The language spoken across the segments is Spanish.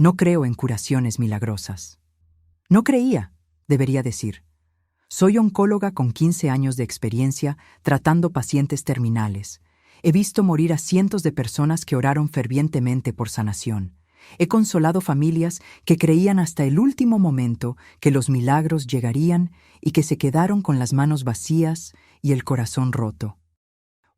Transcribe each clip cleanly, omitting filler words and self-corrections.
No creo en curaciones milagrosas. No creía, debería decir. Soy oncóloga con 15 años de experiencia tratando pacientes terminales. He visto morir a cientos de personas que oraron fervientemente por sanación. He consolado familias que creían hasta el último momento que los milagros llegarían y que se quedaron con las manos vacías y el corazón roto.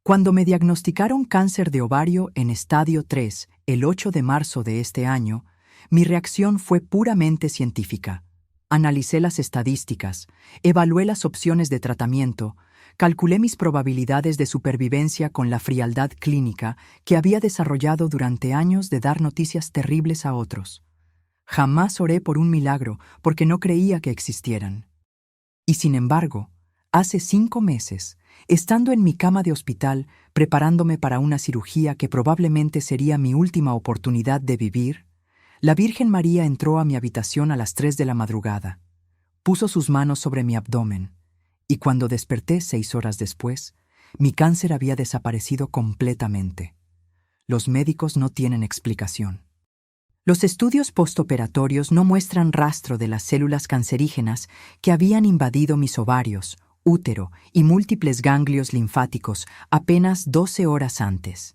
Cuando me diagnosticaron cáncer de ovario en estadio 3 el 8 de marzo de este año, mi reacción fue puramente científica. Analicé las estadísticas, evalué las opciones de tratamiento, calculé mis probabilidades de supervivencia con la frialdad clínica que había desarrollado durante años de dar noticias terribles a otros. Jamás oré por un milagro porque no creía que existieran. Y sin embargo, hace 5 meses, estando en mi cama de hospital preparándome para una cirugía que probablemente sería mi última oportunidad de vivir, la Virgen María entró a mi habitación a las 3 de la madrugada, puso sus manos sobre mi abdomen, y cuando desperté 6 horas después, mi cáncer había desaparecido completamente. Los médicos no tienen explicación. Los estudios postoperatorios no muestran rastro de las células cancerígenas que habían invadido mis ovarios, útero y múltiples ganglios linfáticos apenas 12 horas antes.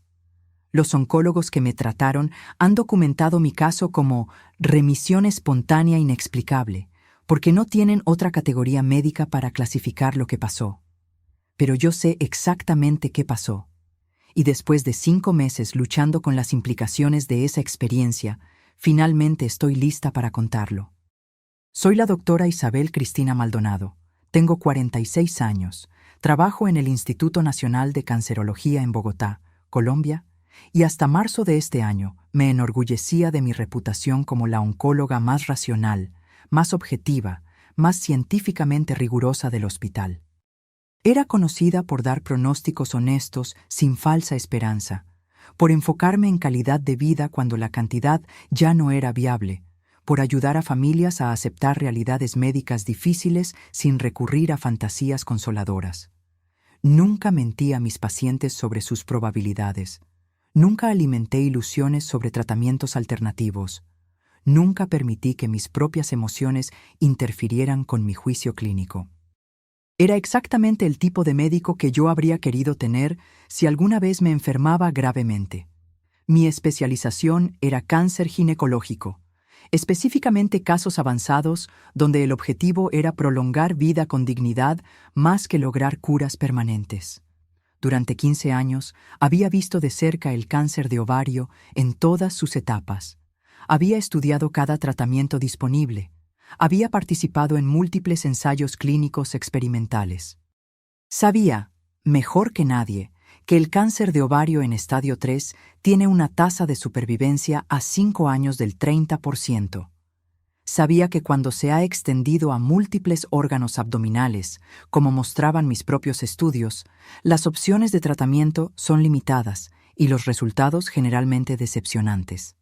Los oncólogos que me trataron han documentado mi caso como remisión espontánea inexplicable, porque no tienen otra categoría médica para clasificar lo que pasó. Pero yo sé exactamente qué pasó. Y después de 5 meses luchando con las implicaciones de esa experiencia, finalmente estoy lista para contarlo. Soy la doctora Isabel Cristina Maldonado. Tengo 46 años. Trabajo en el Instituto Nacional de Cancerología en Bogotá, Colombia, y hasta marzo de este año me enorgullecía de mi reputación como la oncóloga más racional, más objetiva, más científicamente rigurosa del hospital. Era conocida por dar pronósticos honestos sin falsa esperanza, por enfocarme en calidad de vida cuando la cantidad ya no era viable, por ayudar a familias a aceptar realidades médicas difíciles sin recurrir a fantasías consoladoras. Nunca mentí a mis pacientes sobre sus probabilidades. Nunca alimenté ilusiones sobre tratamientos alternativos. Nunca permití que mis propias emociones interfirieran con mi juicio clínico. Era exactamente el tipo de médico que yo habría querido tener si alguna vez me enfermaba gravemente. Mi especialización era cáncer ginecológico, específicamente casos avanzados donde el objetivo era prolongar vida con dignidad más que lograr curas permanentes. Durante 15 años había visto de cerca el cáncer de ovario en todas sus etapas. Había estudiado cada tratamiento disponible. Había participado en múltiples ensayos clínicos experimentales. Sabía, mejor que nadie, que el cáncer de ovario en estadio 3 tiene una tasa de supervivencia a 5 años del 30%. Sabía que cuando se ha extendido a múltiples órganos abdominales, como mostraban mis propios estudios, las opciones de tratamiento son limitadas y los resultados generalmente decepcionantes.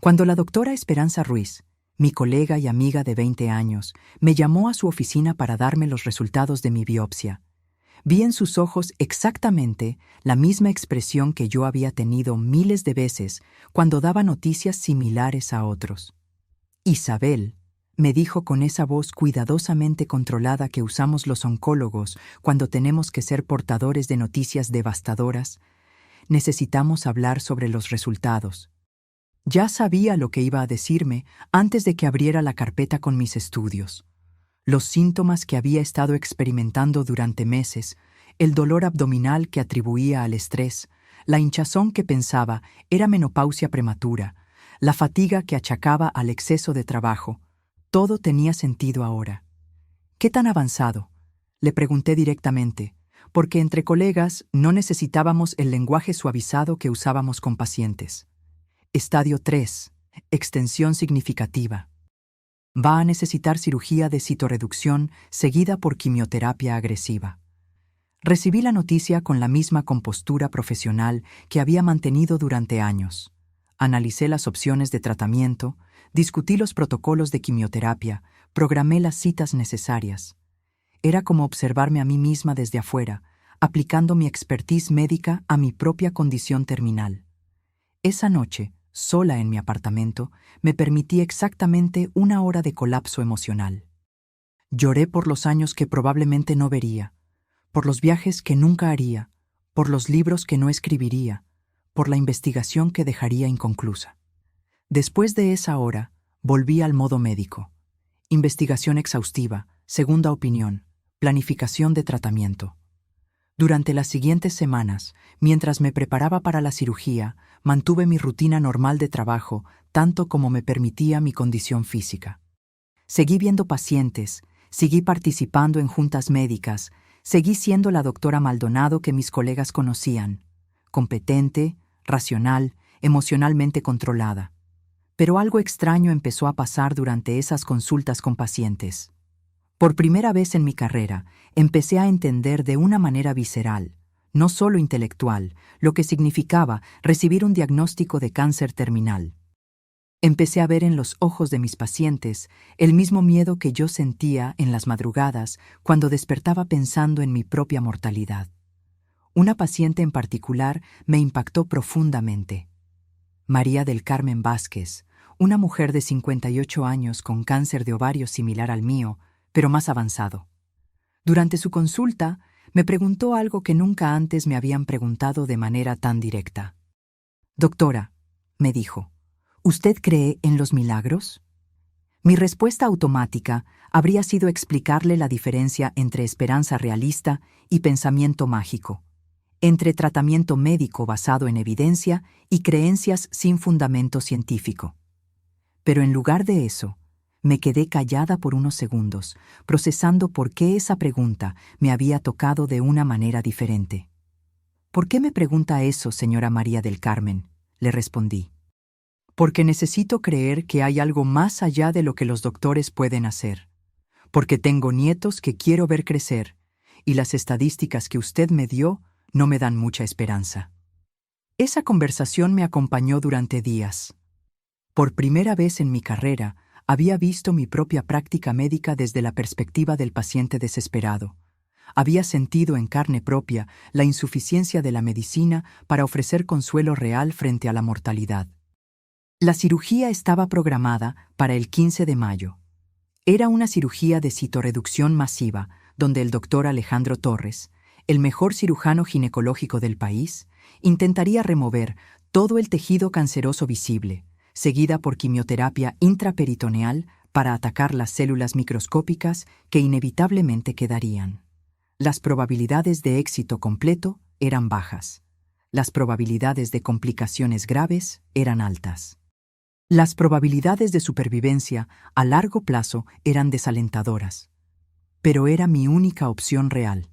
Cuando la doctora Esperanza Ruiz, mi colega y amiga de 20 años, me llamó a su oficina para darme los resultados de mi biopsia, vi en sus ojos exactamente la misma expresión que yo había tenido miles de veces cuando daba noticias similares a otros. Isabel, me dijo con esa voz cuidadosamente controlada que usamos los oncólogos cuando tenemos que ser portadores de noticias devastadoras, necesitamos hablar sobre los resultados. Ya sabía lo que iba a decirme antes de que abriera la carpeta con mis estudios. Los síntomas que había estado experimentando durante meses, el dolor abdominal que atribuía al estrés, la hinchazón que pensaba era menopausia prematura, la fatiga que achacaba al exceso de trabajo, todo tenía sentido ahora. ¿Qué tan avanzado?, le pregunté directamente, porque entre colegas no necesitábamos el lenguaje suavizado que usábamos con pacientes. Estadio 3, extensión significativa. Va a necesitar cirugía de citorreducción seguida por quimioterapia agresiva. Recibí la noticia con la misma compostura profesional que había mantenido durante años. Analicé las opciones de tratamiento, discutí los protocolos de quimioterapia, programé las citas necesarias. Era como observarme a mí misma desde afuera, aplicando mi expertise médica a mi propia condición terminal. Esa noche sola en mi apartamento, me permití exactamente 1 hora de colapso emocional. Lloré por los años que probablemente no vería, por los viajes que nunca haría, por los libros que no escribiría, por la investigación que dejaría inconclusa. Después de esa hora, volví al modo médico. Investigación exhaustiva, segunda opinión, planificación de tratamiento. Durante las siguientes semanas, mientras me preparaba para la cirugía, mantuve mi rutina normal de trabajo, tanto como me permitía mi condición física. Seguí viendo pacientes, seguí participando en juntas médicas, seguí siendo la doctora Maldonado que mis colegas conocían, competente, racional, emocionalmente controlada. Pero algo extraño empezó a pasar durante esas consultas con pacientes. Por primera vez en mi carrera, empecé a entender de una manera visceral, no solo intelectual, lo que significaba recibir un diagnóstico de cáncer terminal. Empecé a ver en los ojos de mis pacientes el mismo miedo que yo sentía en las madrugadas cuando despertaba pensando en mi propia mortalidad. Una paciente en particular me impactó profundamente. María del Carmen Vázquez, una mujer de 58 años con cáncer de ovario similar al mío, pero más avanzado. Durante su consulta, me preguntó algo que nunca antes me habían preguntado de manera tan directa. «Doctora», me dijo, «¿usted cree en los milagros?». Mi respuesta automática habría sido explicarle la diferencia entre esperanza realista y pensamiento mágico, entre tratamiento médico basado en evidencia y creencias sin fundamento científico. Pero en lugar de eso, me quedé callada por unos segundos, procesando por qué esa pregunta me había tocado de una manera diferente. «¿Por qué me pregunta eso, señora María del Carmen?», le respondí. «Porque necesito creer que hay algo más allá de lo que los doctores pueden hacer. Porque tengo nietos que quiero ver crecer, y las estadísticas que usted me dio no me dan mucha esperanza». Esa conversación me acompañó durante días. Por primera vez en mi carrera, había visto mi propia práctica médica desde la perspectiva del paciente desesperado. Había sentido en carne propia la insuficiencia de la medicina para ofrecer consuelo real frente a la mortalidad. La cirugía estaba programada para el 15 de mayo. Era una cirugía de citorreducción masiva, donde el doctor Alejandro Torres, el mejor cirujano ginecológico del país, intentaría remover todo el tejido canceroso visible, seguida por quimioterapia intraperitoneal para atacar las células microscópicas que inevitablemente quedarían. Las probabilidades de éxito completo eran bajas. Las probabilidades de complicaciones graves eran altas. Las probabilidades de supervivencia a largo plazo eran desalentadoras. Pero era mi única opción real.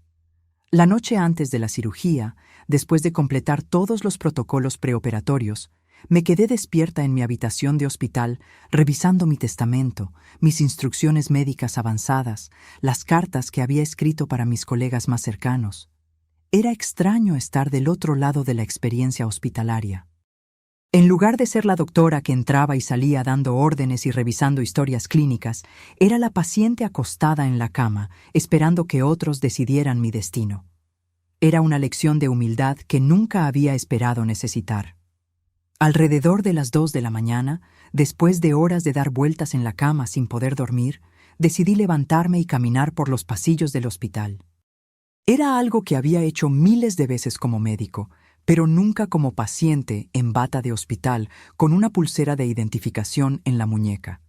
La noche antes de la cirugía, después de completar todos los protocolos preoperatorios, me quedé despierta en mi habitación de hospital, revisando mi testamento, mis instrucciones médicas avanzadas, las cartas que había escrito para mis colegas más cercanos. Era extraño estar del otro lado de la experiencia hospitalaria. En lugar de ser la doctora que entraba y salía dando órdenes y revisando historias clínicas, era la paciente acostada en la cama, esperando que otros decidieran mi destino. Era una lección de humildad que nunca había esperado necesitar. Alrededor de las 2 de la mañana, después de horas de dar vueltas en la cama sin poder dormir, decidí levantarme y caminar por los pasillos del hospital. Era algo que había hecho miles de veces como médico, pero nunca como paciente en bata de hospital con una pulsera de identificación en la muñeca.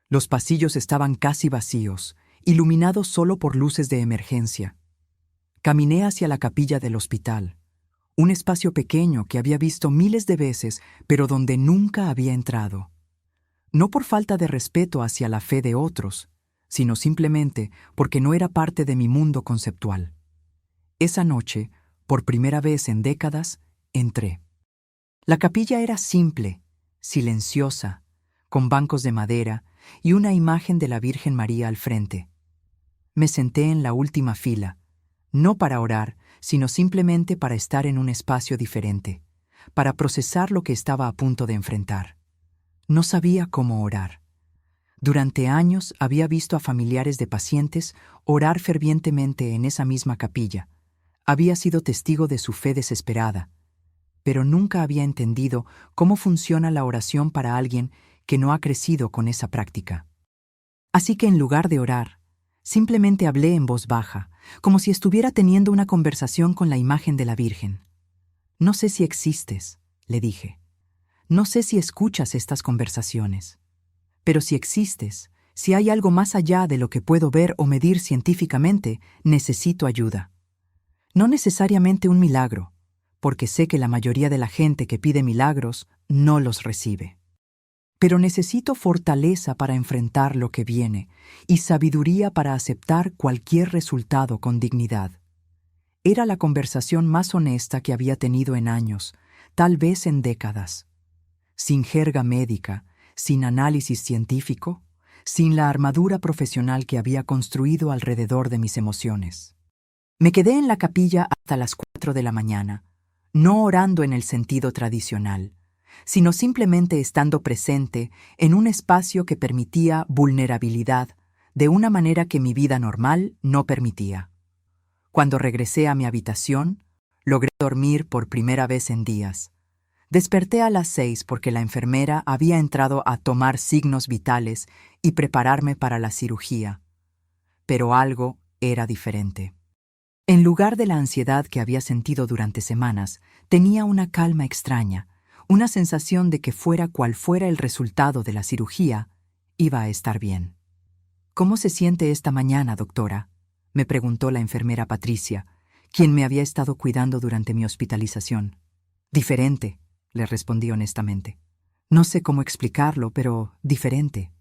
Los pasillos estaban casi vacíos, iluminados solo por luces de emergencia. Caminé hacia la capilla del hospital, un espacio pequeño que había visto miles de veces, pero donde nunca había entrado. No por falta de respeto hacia la fe de otros, sino simplemente porque no era parte de mi mundo conceptual. Esa noche, por primera vez en décadas, entré. La capilla era simple, silenciosa, con bancos de madera y una imagen de la Virgen María al frente. Me senté en la última fila, no para orar, sino simplemente para estar en un espacio diferente, para procesar lo que estaba a punto de enfrentar. No sabía cómo orar. Durante años había visto a familiares de pacientes orar fervientemente en esa misma capilla. Había sido testigo de su fe desesperada. pero nunca había entendido cómo funciona la oración para alguien que no ha crecido con esa práctica. Así que en lugar de orar, simplemente hablé en voz baja, como si estuviera teniendo una conversación con la imagen de la Virgen. No sé si existes, le dije. No sé si escuchas estas conversaciones. Pero si existes, si hay algo más allá de lo que puedo ver o medir científicamente, necesito ayuda. No necesariamente un milagro, porque sé que la mayoría de la gente que pide milagros no los recibe. Pero necesito fortaleza para enfrentar lo que viene y sabiduría para aceptar cualquier resultado con dignidad. Era la conversación más honesta que había tenido en años, tal vez en décadas. Sin jerga médica, sin análisis científico, sin la armadura profesional que había construido alrededor de mis emociones. Me quedé en la capilla hasta las 4 de la mañana, no orando en el sentido tradicional, sino simplemente estando presente en un espacio que permitía vulnerabilidad de una manera que mi vida normal no permitía. Cuando regresé a mi habitación, logré dormir por primera vez en días. Desperté a las 6 porque la enfermera había entrado a tomar signos vitales y prepararme para la cirugía. Pero algo era diferente. En lugar de la ansiedad que había sentido durante semanas, tenía una calma extraña, una sensación de que fuera cual fuera el resultado de la cirugía, iba a estar bien. «¿Cómo se siente esta mañana, doctora?», me preguntó la enfermera Patricia, quien me había estado cuidando durante mi hospitalización. «Diferente», le respondí honestamente. «No sé cómo explicarlo, pero diferente».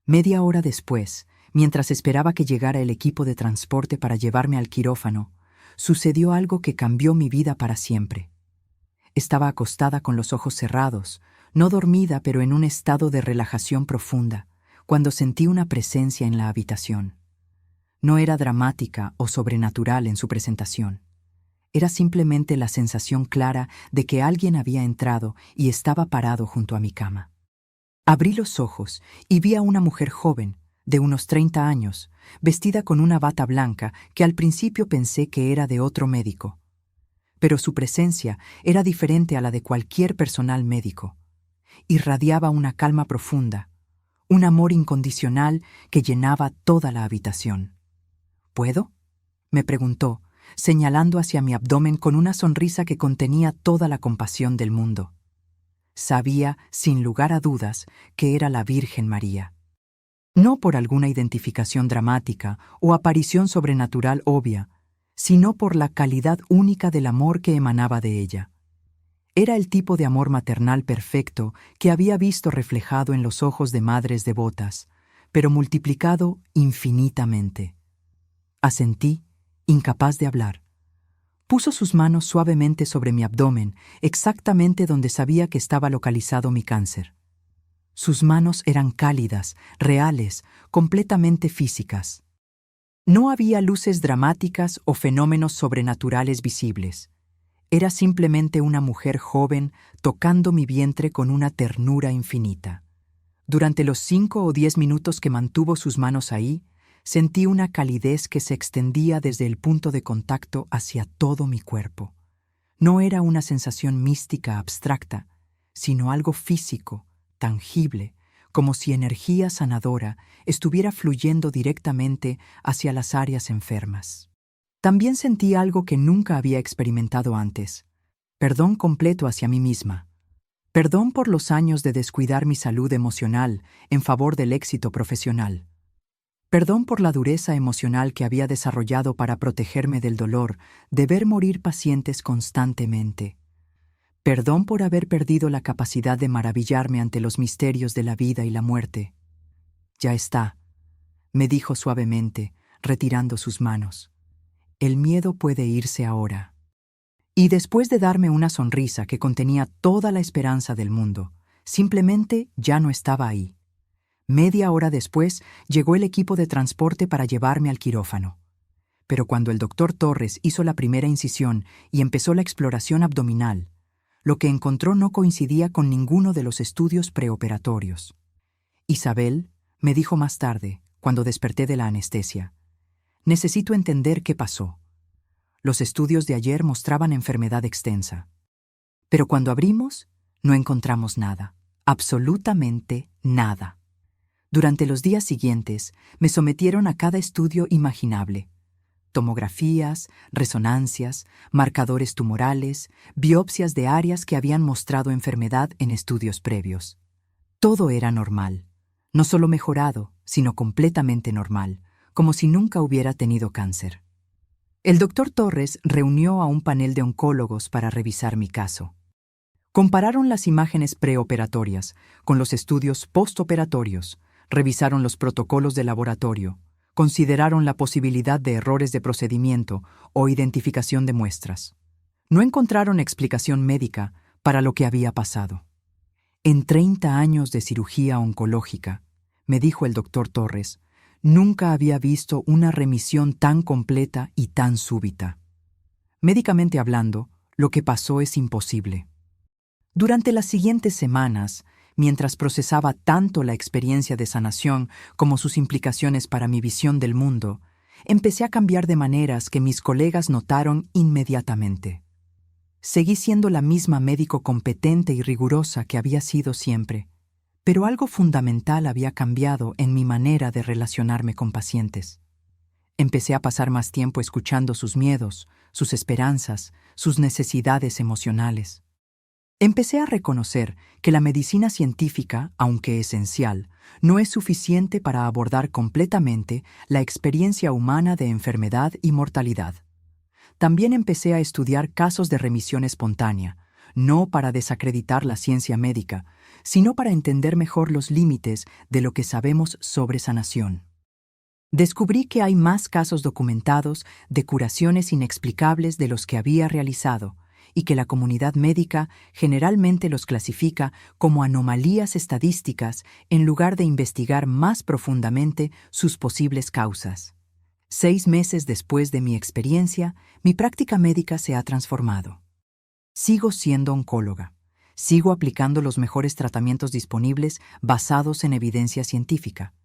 Media hora después, mientras esperaba que llegara el equipo de transporte para llevarme al quirófano, sucedió algo que cambió mi vida para siempre. Estaba acostada con los ojos cerrados, no dormida pero en un estado de relajación profunda, cuando sentí una presencia en la habitación. No era dramática o sobrenatural en su presentación. Era simplemente la sensación clara de que alguien había entrado y estaba parado junto a mi cama. Abrí los ojos y vi a una mujer joven, de unos 30 años, vestida con una bata blanca que al principio pensé que era de otro médico. Pero su presencia era diferente a la de cualquier personal médico. Irradiaba una calma profunda, un amor incondicional que llenaba toda la habitación. ¿Puedo?, me preguntó, señalando hacia mi abdomen con una sonrisa que contenía toda la compasión del mundo. Sabía, sin lugar a dudas, que era la Virgen María. No por alguna identificación dramática o aparición sobrenatural obvia, sino por la calidad única del amor que emanaba de ella. Era el tipo de amor maternal perfecto que había visto reflejado en los ojos de madres devotas, pero multiplicado infinitamente. Asentí, incapaz de hablar. Puso sus manos suavemente sobre mi abdomen, exactamente donde sabía que estaba localizado mi cáncer. Sus manos eran cálidas, reales, completamente físicas. No había luces dramáticas o fenómenos sobrenaturales visibles. Era simplemente una mujer joven tocando mi vientre con una ternura infinita. Durante los 5 o 10 minutos que mantuvo sus manos ahí, sentí una calidez que se extendía desde el punto de contacto hacia todo mi cuerpo. No era una sensación mística abstracta, sino algo físico, tangible, como si energía sanadora estuviera fluyendo directamente hacia las áreas enfermas. También sentí algo que nunca había experimentado antes: perdón completo hacia mí misma. Perdón por los años de descuidar mi salud emocional en favor del éxito profesional. Perdón por la dureza emocional que había desarrollado para protegerme del dolor de ver morir pacientes constantemente. Perdón por haber perdido la capacidad de maravillarme ante los misterios de la vida y la muerte. «Ya está», me dijo suavemente, retirando sus manos. «El miedo puede irse ahora». Y después de darme una sonrisa que contenía toda la esperanza del mundo, simplemente ya no estaba ahí. Media hora después llegó el equipo de transporte para llevarme al quirófano. Pero cuando el doctor Torres hizo la primera incisión y empezó la exploración abdominal, lo que encontró no coincidía con ninguno de los estudios preoperatorios. «Isabel», me dijo más tarde, cuando desperté de la anestesia, «necesito entender qué pasó. Los estudios de ayer mostraban enfermedad extensa». Pero cuando abrimos, no encontramos nada, absolutamente nada. Durante los días siguientes, me sometieron a cada estudio imaginable: tomografías, resonancias, marcadores tumorales, biopsias de áreas que habían mostrado enfermedad en estudios previos. Todo era normal, no solo mejorado, sino completamente normal, como si nunca hubiera tenido cáncer. El doctor Torres reunió a un panel de oncólogos para revisar mi caso. Compararon las imágenes preoperatorias con los estudios postoperatorios, revisaron los protocolos de laboratorio, consideraron la posibilidad de errores de procedimiento o identificación de muestras. No encontraron explicación médica para lo que había pasado. En 30 años de cirugía oncológica, me dijo el doctor Torres, nunca había visto una remisión tan completa y tan súbita. Médicamente hablando, lo que pasó es imposible. Durante las siguientes semanas, mientras procesaba tanto la experiencia de sanación como sus implicaciones para mi visión del mundo, empecé a cambiar de maneras que mis colegas notaron inmediatamente. Seguí siendo la misma médico competente y rigurosa que había sido siempre, pero algo fundamental había cambiado en mi manera de relacionarme con pacientes. Empecé a pasar más tiempo escuchando sus miedos, sus esperanzas, sus necesidades emocionales. Empecé a reconocer que la medicina científica, aunque esencial, no es suficiente para abordar completamente la experiencia humana de enfermedad y mortalidad. También empecé a estudiar casos de remisión espontánea, no para desacreditar la ciencia médica, sino para entender mejor los límites de lo que sabemos sobre sanación. Descubrí que hay más casos documentados de curaciones inexplicables de los que había realizado, y que la comunidad médica generalmente los clasifica como anomalías estadísticas en lugar de investigar más profundamente sus posibles causas. 6 meses después de mi experiencia, mi práctica médica se ha transformado. Sigo siendo oncóloga. Sigo aplicando los mejores tratamientos disponibles basados en evidencia científica,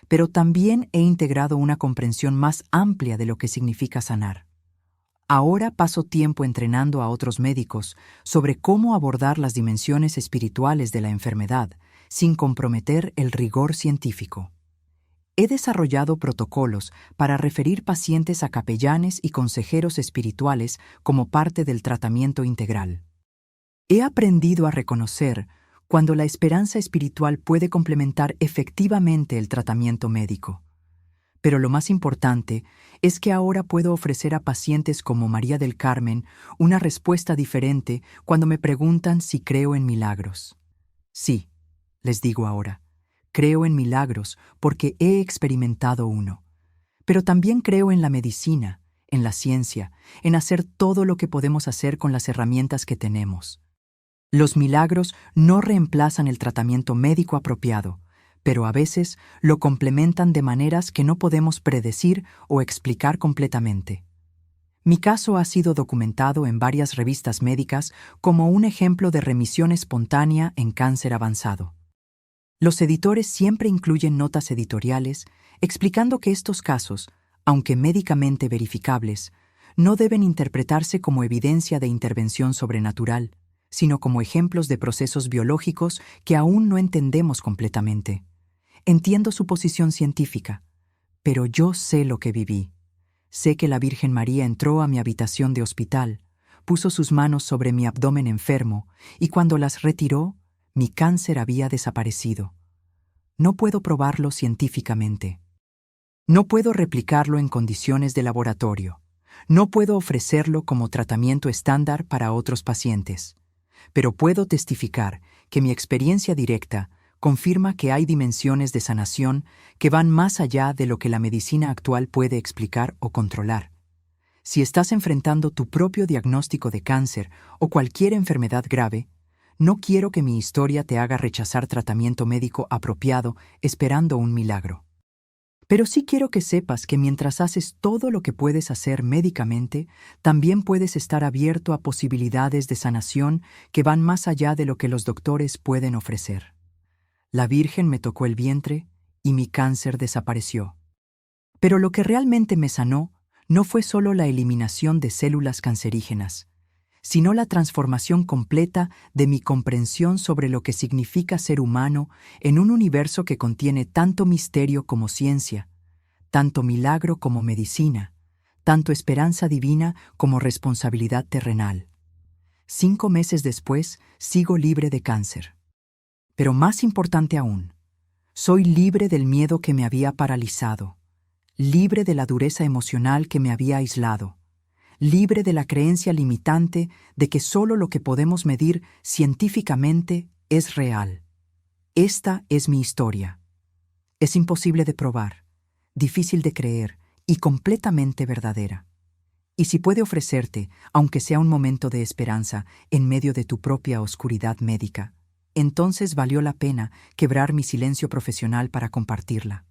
pero también he integrado una comprensión más amplia de lo que significa sanar. Ahora paso tiempo entrenando a otros médicos sobre cómo abordar las dimensiones espirituales de la enfermedad sin comprometer el rigor científico. He desarrollado protocolos para referir pacientes a capellanes y consejeros espirituales como parte del tratamiento integral. He aprendido a reconocer cuando la esperanza espiritual puede complementar efectivamente el tratamiento médico. Pero lo más importante es que ahora puedo ofrecer a pacientes como María del Carmen una respuesta diferente cuando me preguntan si creo en milagros. Sí, les digo ahora, creo en milagros porque he experimentado uno. Pero también creo en la medicina, en la ciencia, en hacer todo lo que podemos hacer con las herramientas que tenemos. Los milagros no reemplazan el tratamiento médico apropiado, pero a veces lo complementan de maneras que no podemos predecir o explicar completamente. Mi caso ha sido documentado en varias revistas médicas como un ejemplo de remisión espontánea en cáncer avanzado. Los editores siempre incluyen notas editoriales explicando que estos casos, aunque médicamente verificables, no deben interpretarse como evidencia de intervención sobrenatural, sino como ejemplos de procesos biológicos que aún no entendemos completamente. Entiendo su posición científica, pero yo sé lo que viví. Sé que la Virgen María entró a mi habitación de hospital, puso sus manos sobre mi abdomen enfermo y cuando las retiró, mi cáncer había desaparecido. No puedo probarlo científicamente. No puedo replicarlo en condiciones de laboratorio. No puedo ofrecerlo como tratamiento estándar para otros pacientes. Pero puedo testificar que mi experiencia directa confirma que hay dimensiones de sanación que van más allá de lo que la medicina actual puede explicar o controlar. Si estás enfrentando tu propio diagnóstico de cáncer o cualquier enfermedad grave, no quiero que mi historia te haga rechazar tratamiento médico apropiado esperando un milagro. Pero sí quiero que sepas que mientras haces todo lo que puedes hacer médicamente, también puedes estar abierto a posibilidades de sanación que van más allá de lo que los doctores pueden ofrecer. La Virgen me tocó el vientre y mi cáncer desapareció. Pero lo que realmente me sanó no fue solo la eliminación de células cancerígenas, sino la transformación completa de mi comprensión sobre lo que significa ser humano en un universo que contiene tanto misterio como ciencia, tanto milagro como medicina, tanto esperanza divina como responsabilidad terrenal. 5 meses después, sigo libre de cáncer. Pero más importante aún, soy libre del miedo que me había paralizado, libre de la dureza emocional que me había aislado, libre de la creencia limitante de que solo lo que podemos medir científicamente es real. Esta es mi historia. Es imposible de probar, difícil de creer y completamente verdadera. Y si puede ofrecerte, aunque sea un momento de esperanza, en medio de tu propia oscuridad médica, entonces valió la pena quebrar mi silencio profesional para compartirla.